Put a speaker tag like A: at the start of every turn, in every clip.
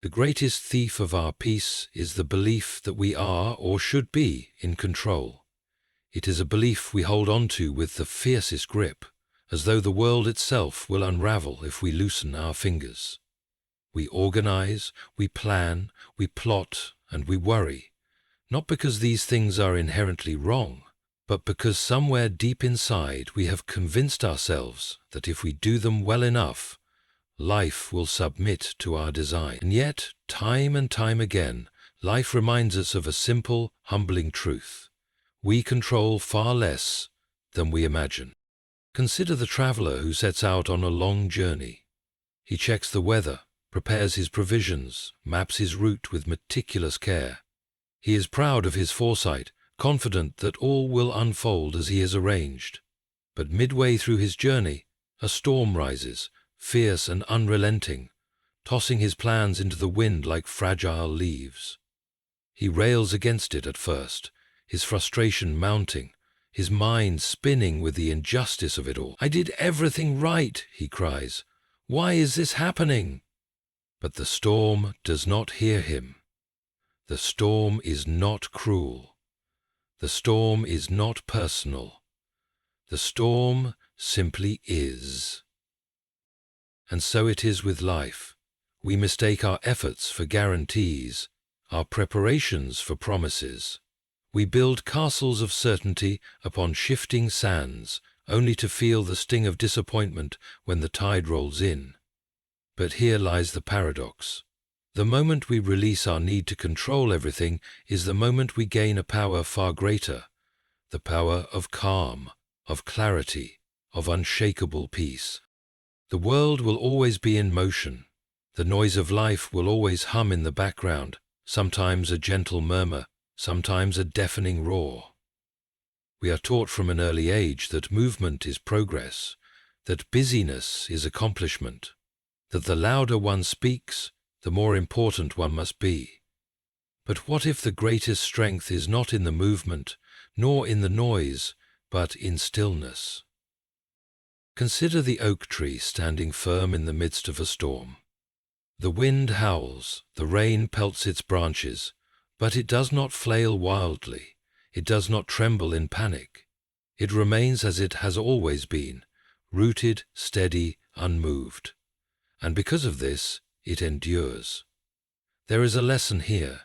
A: The greatest thief of our peace is the belief that we are or should be in control. It is a belief we hold on to with the fiercest grip, as though the world itself will unravel if we loosen our fingers. We organize, we plan, we plot, and we worry, not because these things are inherently wrong, but because somewhere deep inside we have convinced ourselves that if we do them well enough, life will submit to our design. And yet, time and time again, life reminds us of a simple, humbling truth. We control far less than we imagine. Consider the traveler who sets out on a long journey. He checks the weather, prepares his provisions, maps his route with meticulous care. He is proud of his foresight, confident that all will unfold as he has arranged. But midway through his journey, a storm rises, fierce and unrelenting, tossing his plans into the wind like fragile leaves. He rails against it at first, his frustration mounting, his mind spinning with the injustice of it all. "I did everything right," he cries. "Why is this happening?" But the storm does not hear him. The storm is not cruel. The storm is not personal. The storm simply is. And so it is with life. We mistake our efforts for guarantees, our preparations for promises. We build castles of certainty upon shifting sands, only to feel the sting of disappointment when the tide rolls in. But here lies the paradox. The moment we release our need to control everything is the moment we gain a power far greater, the power of calm, of clarity, of unshakable peace. The world will always be in motion. The noise of life will always hum in the background, sometimes a gentle murmur, sometimes a deafening roar. We are taught from an early age that movement is progress, that busyness is accomplishment, that the louder one speaks, the more important one must be. But what if the greatest strength is not in the movement, nor in the noise, but in stillness? Consider the oak tree standing firm in the midst of a storm. The wind howls, the rain pelts its branches, but it does not flail wildly, it does not tremble in panic. It remains as it has always been, rooted, steady, unmoved. And because of this, it endures. There is a lesson here.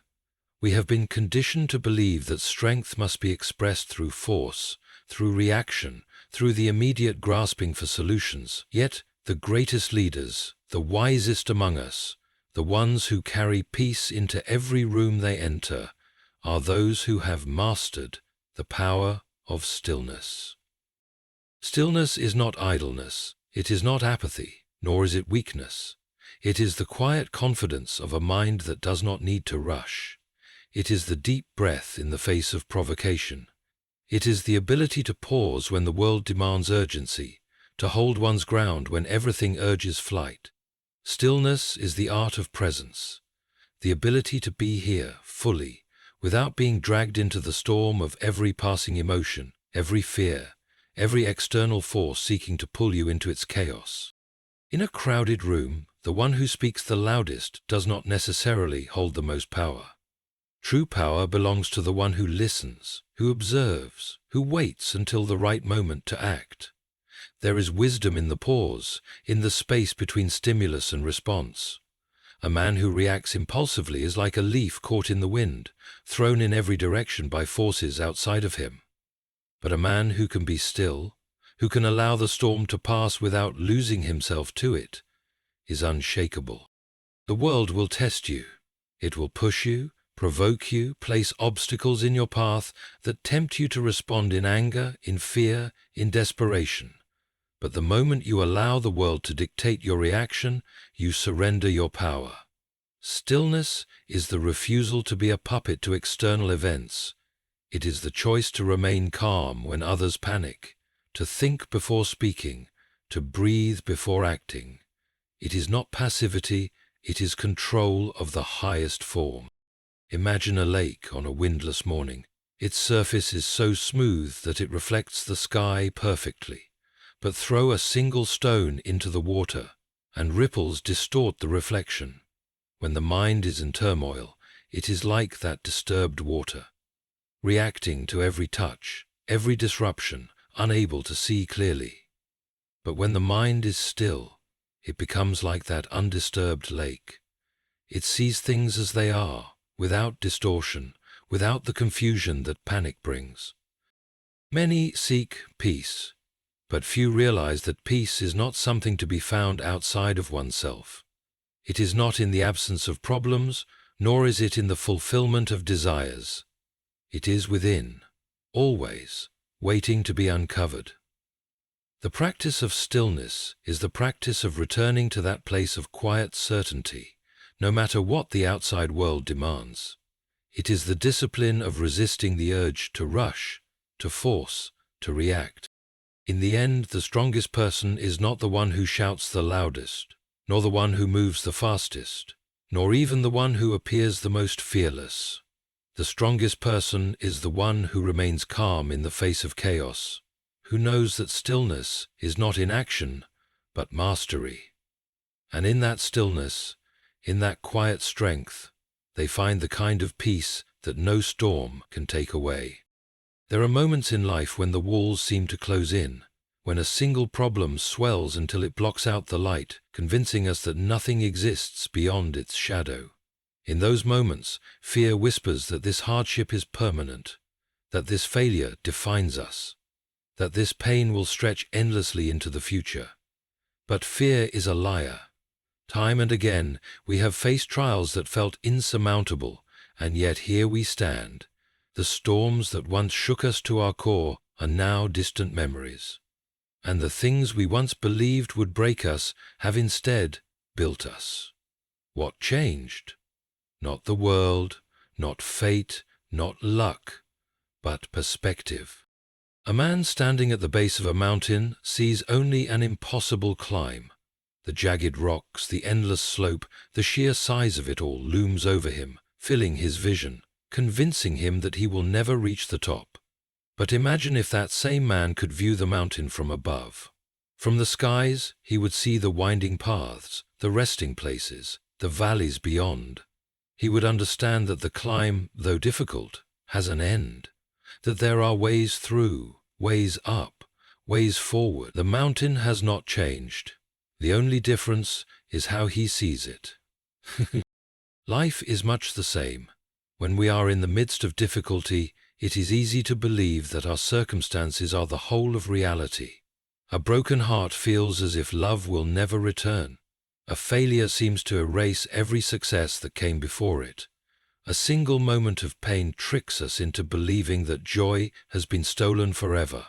A: We have been conditioned to believe that strength must be expressed through force, through reaction, through the immediate grasping for solutions. Yet, the greatest leaders, the wisest among us, the ones who carry peace into every room they enter, are those who have mastered the power of stillness. Stillness is not idleness, it is not apathy, nor is it weakness. It is the quiet confidence of a mind that does not need to rush. It is the deep breath in the face of provocation. It is the ability to pause when the world demands urgency, to hold one's ground when everything urges flight. Stillness is the art of presence, the ability to be here fully, without being dragged into the storm of every passing emotion, every fear, every external force seeking to pull you into its chaos. In a crowded room, the one who speaks the loudest does not necessarily hold the most power. True power belongs to the one who listens, who observes, who waits until the right moment to act. There is wisdom in the pause, in the space between stimulus and response. A man who reacts impulsively is like a leaf caught in the wind, thrown in every direction by forces outside of him. But a man who can be still, who can allow the storm to pass without losing himself to it, is unshakable. The world will test you. It will push you, provoke you, place obstacles in your path that tempt you to respond in anger, in fear, in desperation. But the moment you allow the world to dictate your reaction, you surrender your power. Stillness is the refusal to be a puppet to external events. It is the choice to remain calm when others panic, to think before speaking, to breathe before acting. It is not passivity, it is control of the highest form. Imagine a lake on a windless morning. Its surface is so smooth that it reflects the sky perfectly. But throw a single stone into the water, and ripples distort the reflection. When the mind is in turmoil, it is like that disturbed water, reacting to every touch, every disruption, unable to see clearly. But when the mind is still, it becomes like that undisturbed lake. It sees things as they are, without distortion, without the confusion that panic brings. Many seek peace, but few realize that peace is not something to be found outside of oneself. It is not in the absence of problems, nor is it in the fulfillment of desires. It is within, always, waiting to be uncovered. The practice of stillness is the practice of returning to that place of quiet certainty, no matter what the outside world demands. It is the discipline of resisting the urge to rush, to force, to react. In the end, the strongest person is not the one who shouts the loudest, nor the one who moves the fastest, nor even the one who appears the most fearless. The strongest person is the one who remains calm in the face of chaos, who knows that stillness is not inaction, but mastery. And in that stillness, in that quiet strength, they find the kind of peace that no storm can take away. There are moments in life when the walls seem to close in, when a single problem swells until it blocks out the light, convincing us that nothing exists beyond its shadow. In those moments, fear whispers that this hardship is permanent, that this failure defines us, that this pain will stretch endlessly into the future. But fear is a liar. Time and again, we have faced trials that felt insurmountable, and yet here we stand. The storms that once shook us to our core are now distant memories. And the things we once believed would break us have instead built us. What changed? Not the world, not fate, not luck, but perspective. A man standing at the base of a mountain sees only an impossible climb. The jagged rocks, the endless slope, the sheer size of it all looms over him, filling his vision, convincing him that he will never reach the top. But imagine if that same man could view the mountain from above. From the skies, he would see the winding paths, the resting places, the valleys beyond. He would understand that the climb, though difficult, has an end, that there are ways through, ways up, ways forward. The mountain has not changed. The only difference is how he sees it. Life is much the same. When we are in the midst of difficulty, it is easy to believe that our circumstances are the whole of reality. A broken heart feels as if love will never return. A failure seems to erase every success that came before it. A single moment of pain tricks us into believing that joy has been stolen forever.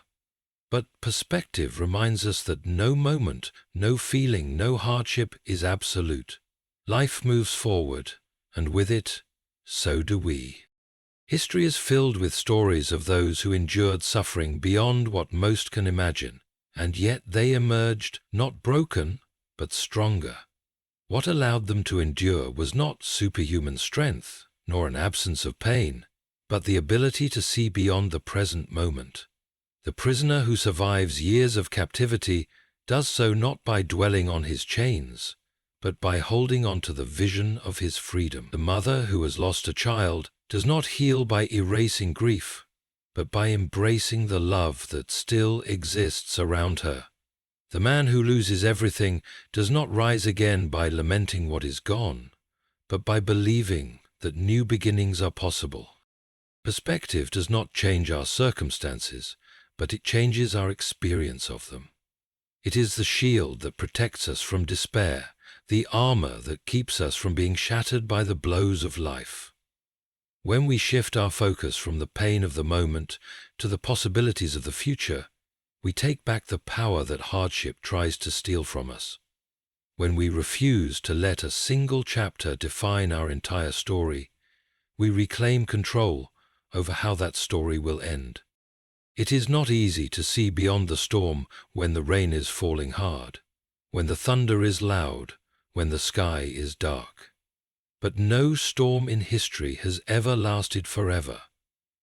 A: But perspective reminds us that no moment, no feeling, no hardship is absolute. Life moves forward, and with it, so do we. History is filled with stories of those who endured suffering beyond what most can imagine, and yet they emerged not broken, but stronger. What allowed them to endure was not superhuman strength, nor an absence of pain, but the ability to see beyond the present moment. The prisoner who survives years of captivity does so not by dwelling on his chains, but by holding on to the vision of his freedom. The mother who has lost a child does not heal by erasing grief, but by embracing the love that still exists around her. The man who loses everything does not rise again by lamenting what is gone, but by believing that new beginnings are possible. Perspective does not change our circumstances, but it changes our experience of them. It is the shield that protects us from despair, the armor that keeps us from being shattered by the blows of life. When we shift our focus from the pain of the moment to the possibilities of the future, we take back the power that hardship tries to steal from us. When we refuse to let a single chapter define our entire story, we reclaim control over how that story will end. It is not easy to see beyond the storm when the rain is falling hard, when the thunder is loud, when the sky is dark. But no storm in history has ever lasted forever.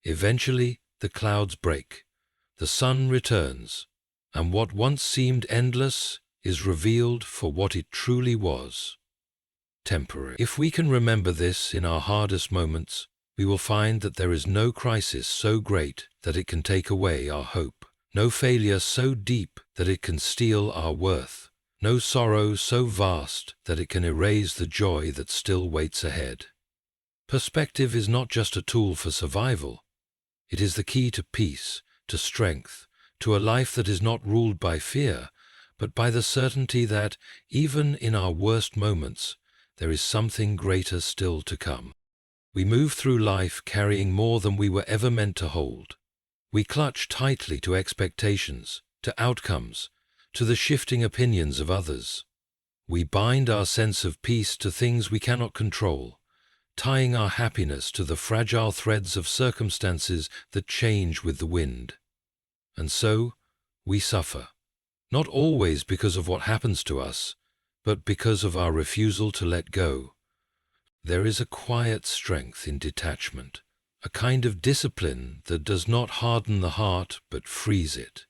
A: Eventually, the clouds break, the sun returns, and what once seemed endless is revealed for what it truly was. temporary. If we can remember this in our hardest moments, we will find that there is no crisis so great that it can take away our hope, no failure so deep that it can steal our worth, no sorrow so vast that it can erase the joy that still waits ahead. Perspective is not just a tool for survival. It is the key to peace, to strength, to a life that is not ruled by fear, but by the certainty that, even in our worst moments, there is something greater still to come. We move through life carrying more than we were ever meant to hold. We clutch tightly to expectations, to outcomes, to the shifting opinions of others. We bind our sense of peace to things we cannot control, tying our happiness to the fragile threads of circumstances that change with the wind. And so, we suffer, not always because of what happens to us, but because of our refusal to let go. There is a quiet strength in detachment, a kind of discipline that does not harden the heart but frees it.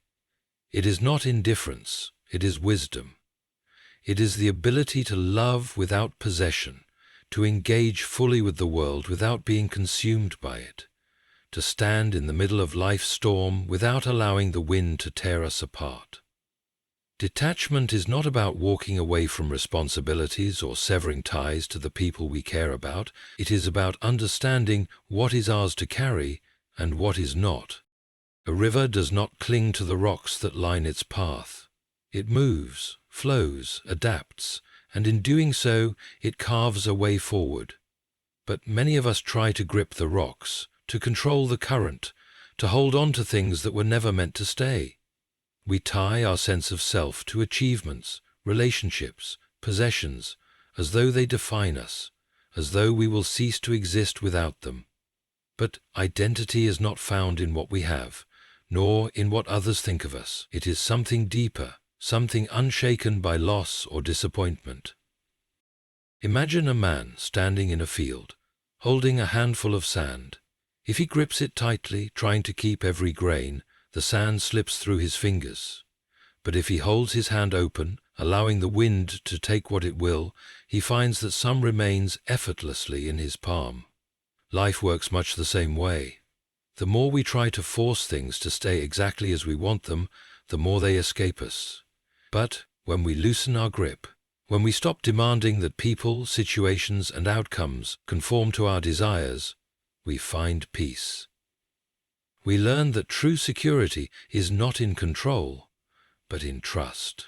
A: It is not indifference, it is wisdom. It is the ability to love without possession, to engage fully with the world without being consumed by it, to stand in the middle of life's storm without allowing the wind to tear us apart. Detachment is not about walking away from responsibilities or severing ties to the people we care about. It is about understanding what is ours to carry and what is not. A river does not cling to the rocks that line its path. It moves, flows, adapts, and in doing so, it carves a way forward. But many of us try to grip the rocks, to control the current, to hold on to things that were never meant to stay. We tie our sense of self to achievements, relationships, possessions, as though they define us, as though we will cease to exist without them. But identity is not found in what we have, nor in what others think of us. It is something deeper, something unshaken by loss or disappointment. Imagine a man standing in a field, holding a handful of sand. If he grips it tightly, trying to keep every grain, the sand slips through his fingers. But if he holds his hand open, allowing the wind to take what it will, he finds that some remains effortlessly in his palm. Life works much the same way. The more we try to force things to stay exactly as we want them, the more they escape us. But when we loosen our grip, when we stop demanding that people, situations, and outcomes conform to our desires, we find peace. We learn that true security is not in control, but in trust.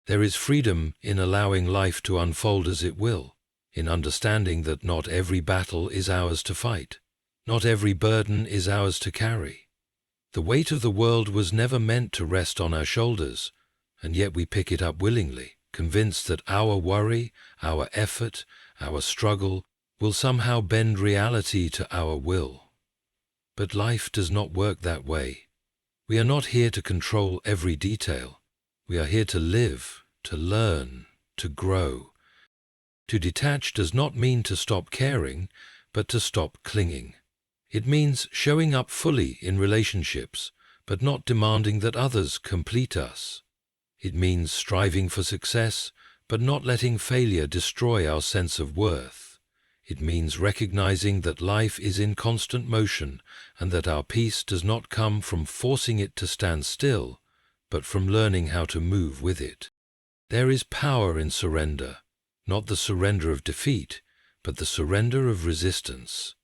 A: There is freedom in allowing life to unfold as it will, in understanding that not every battle is ours to fight, not every burden is ours to carry. The weight of the world was never meant to rest on our shoulders, and yet we pick it up willingly, convinced that our worry, our effort, our struggle will somehow bend reality to our will. But life does not work that way. We are not here to control every detail. We are here to live, to learn, to grow. To detach does not mean to stop caring, but to stop clinging. It means showing up fully in relationships, but not demanding that others complete us. It means striving for success, but not letting failure destroy our sense of worth. It means recognizing that life is in constant motion and that our peace does not come from forcing it to stand still, but from learning how to move with it. There is power in surrender, not the surrender of defeat, but the surrender of resistance.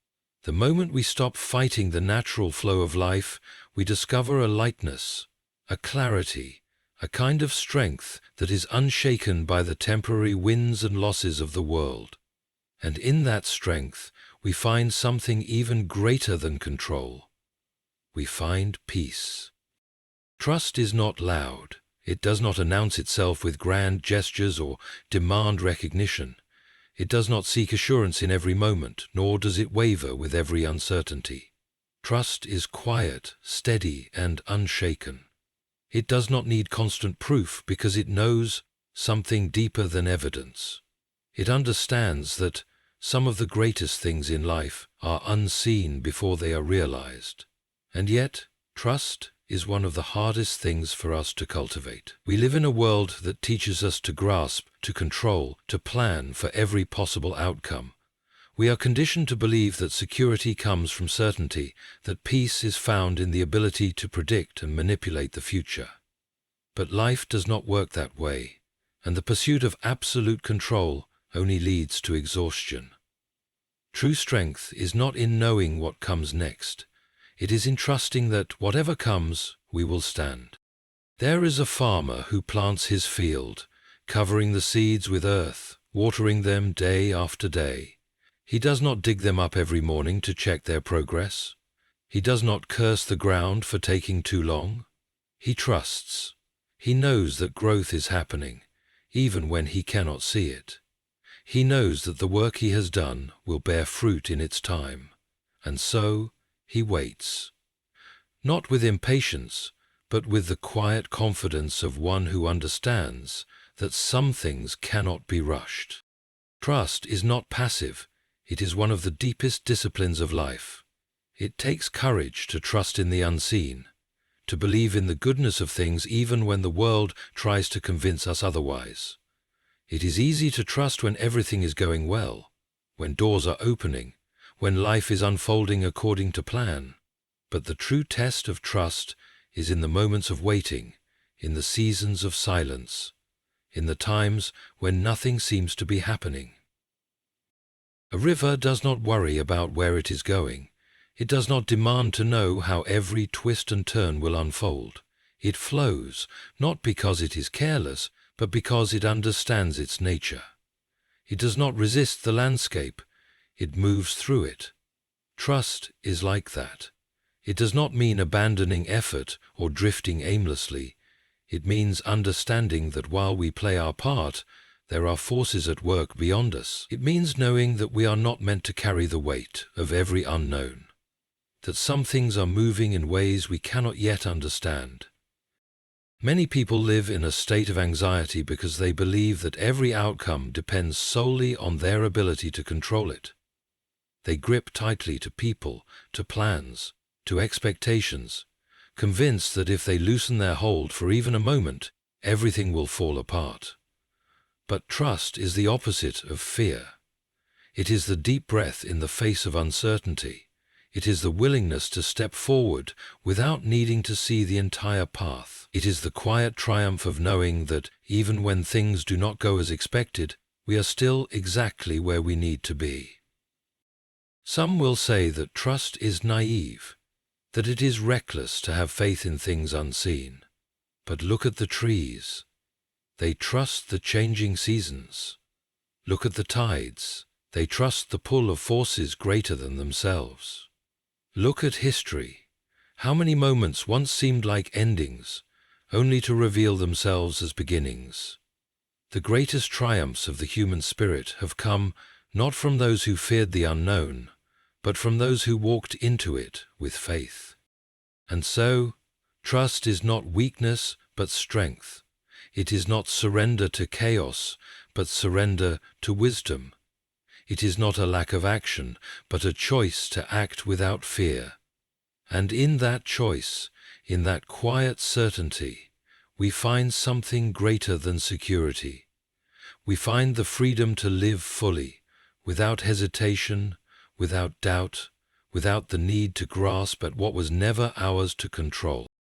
A: The moment we stop fighting the natural flow of life, we discover a lightness, a clarity, a kind of strength that is unshaken by the temporary wins and losses of the world. And in that strength, we find something even greater than control. We find peace. Trust is not loud. It does not announce itself with grand gestures or demand recognition. It does not seek assurance in every moment, nor does it waver with every uncertainty. Trust is quiet, steady, and unshaken. It does not need constant proof because it knows something deeper than evidence. It understands that some of the greatest things in life are unseen before they are realized. And yet, trust is one of the hardest things for us to cultivate. We live in a world that teaches us to grasp, to control, to plan for every possible outcome. We are conditioned to believe that security comes from certainty, that peace is found in the ability to predict and manipulate the future. But life does not work that way, and the pursuit of absolute control only leads to exhaustion. True strength is not in knowing what comes next. It is in trusting that whatever comes, we will stand. There is a farmer who plants his field, covering the seeds with earth, watering them day after day. He does not dig them up every morning to check their progress. He does not curse the ground for taking too long. He trusts. He knows that growth is happening, even when he cannot see it. He knows that the work he has done will bear fruit in its time, and so he waits. Not with impatience, but with the quiet confidence of one who understands that some things cannot be rushed. Trust is not passive. It is one of the deepest disciplines of life. It takes courage to trust in the unseen, to believe in the goodness of things even when the world tries to convince us otherwise. It is easy to trust when everything is going well, when doors are opening, when life is unfolding according to plan. But the true test of trust is in the moments of waiting, in the seasons of silence, in the times when nothing seems to be happening. A river does not worry about where it is going. It does not demand to know how every twist and turn will unfold. It flows, not because it is careless, but because it understands its nature. It does not resist the landscape. It moves through it. Trust is like that. It does not mean abandoning effort or drifting aimlessly. It means understanding that while we play our part, there are forces at work beyond us. It means knowing that we are not meant to carry the weight of every unknown, that some things are moving in ways we cannot yet understand. Many people live in a state of anxiety because they believe that every outcome depends solely on their ability to control it. They grip tightly to people, to plans, to expectations, convinced that if they loosen their hold for even a moment, everything will fall apart. But trust is the opposite of fear. It is the deep breath in the face of uncertainty. It is the willingness to step forward without needing to see the entire path. It is the quiet triumph of knowing that even when things do not go as expected, we are still exactly where we need to be. Some will say that trust is naive, that it is reckless to have faith in things unseen. But look at the trees. They trust the changing seasons. Look at the tides. They trust the pull of forces greater than themselves. Look at history. How many moments once seemed like endings, only to reveal themselves as beginnings? The greatest triumphs of the human spirit have come not from those who feared the unknown, but from those who walked into it with faith. And so, trust is not weakness, but strength. It is not surrender to chaos, but surrender to wisdom. It is not a lack of action, but a choice to act without fear. And in that choice, in that quiet certainty, we find something greater than security. We find the freedom to live fully, without hesitation, without doubt, without the need to grasp at what was never ours to control.